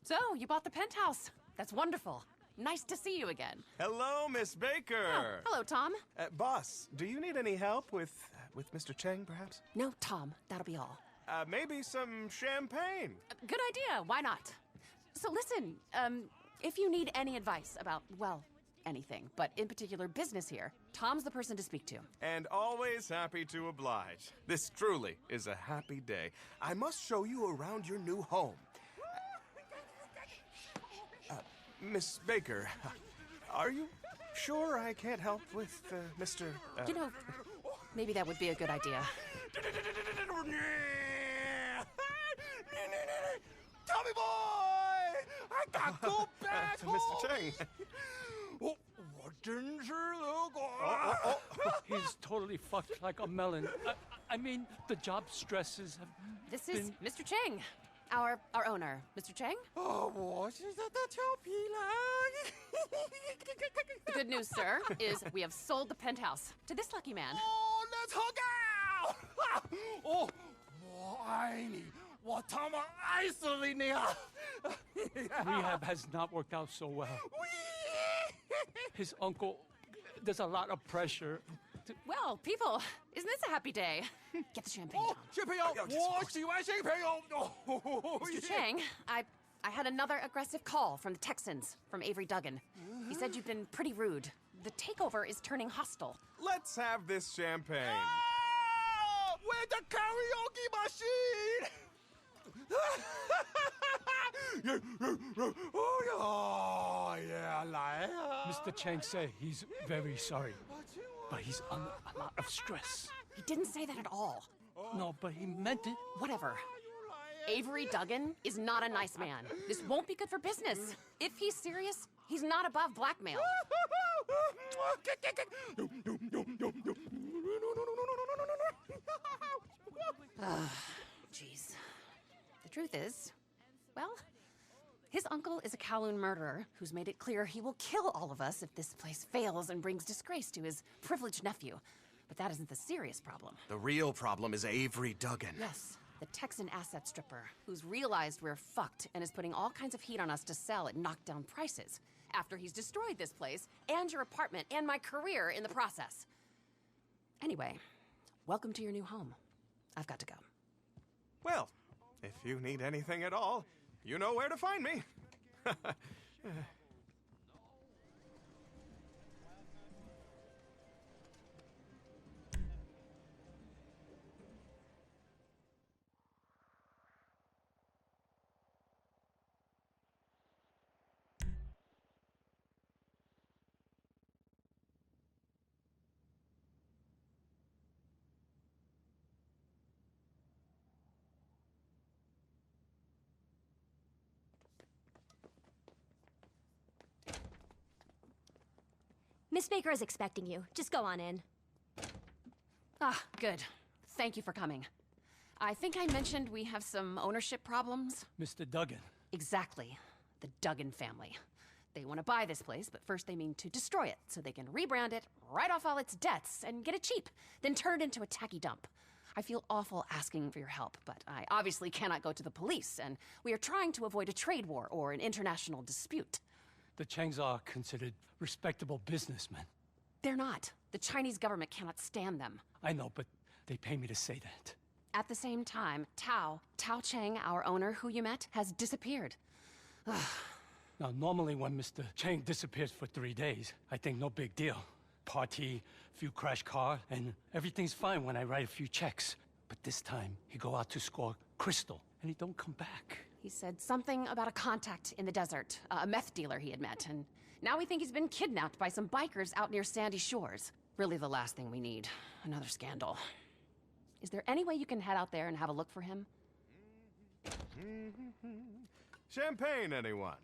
So, you bought the penthouse. That's wonderful. Nice to see you again. Hello, Miss Baker. Oh, hello, Tom. Boss, do you need any help with Mr. Cheng, perhaps? No, Tom. That'll be all. Maybe some champagne. Good idea. Why not? So listen, if you need any advice about, well, anything, but in particular business here, Tom's the person to speak to. And always happy to oblige. This truly is a happy day. I must show you around your new home. Miss Baker, are you sure I can't help with Mr. You know, maybe that would be a good idea. Tommy boy, I got go back home. Mr. Cheng. He's totally fucked like a melon. I mean, the job stresses have This is been... Mr. Cheng, our owner. Mr. Cheng? The good news, sir, is we have sold the penthouse to this lucky man. Oh, let's hug out! Oh, 我爱你，我他妈爱死你啊！ Rehab has not worked out so well. His uncle, there's a lot of pressure. Well, people, isn't this a happy day? Get the champagne, 哦 Tom. 小朋友，我喜欢小朋友。哦 Mr. Cheng, I had another aggressive call from the Texans, from Avery Duggan. He said you've been pretty rude. The takeover is turning hostile. Let's have this champagne. With the karaoke machine! Oh, yeah, 来啊 Mr. Cheng said he's very sorry, but he's under a lot of stress. He didn't say that at all. No, but he meant it. Whatever. Avery Duggan is not a nice man. This won't be good for business. If he's serious, he's not above blackmail. Jeez. The truth is, well, his uncle is a Kowloon murderer who's made it clear he will kill all of us if this place fails and brings disgrace to his privileged nephew. But that isn't the serious problem. The real problem is Avery Duggan. Yes, the Texan asset stripper, who's realized we're fucked and is putting all kinds of heat on us to sell at knockdown prices, after he's destroyed this place, and your apartment, and my career in the process. Anyway, welcome to your new home. I've got to go. Well, if you need anything at all, you know where to find me. Miss Baker is expecting you. Just go on in. Ah, good. Thank you for coming. I think I mentioned we have some ownership problems. Mr. Duggan. Exactly. The Duggan family. They want to buy this place, but first they mean to destroy it so they can rebrand it, write off all its debts, and get it cheap, then turn it into a tacky dump. I feel awful asking for your help, but I obviously cannot go to the police, and we are trying to avoid a trade war or an international dispute. The Chengs are considered respectable businessmen. They're not. The Chinese government cannot stand them. I know, but they pay me to say that. At the same time, Tao Cheng, our owner who you met, has disappeared. Now, normally when Mr. Cheng disappears for 3 days, I think no big deal. Party, few crash car, and everything's fine when I write a few checks. But this time, he go out to score crystal, and he don't come back. He said something about a contact in the desert, a meth dealer he had met, and now we think he's been kidnapped by some bikers out near Sandy Shores. Really the last thing we need. Another scandal. Is there any way you can head out there and have a look for him? Champagne, anyone?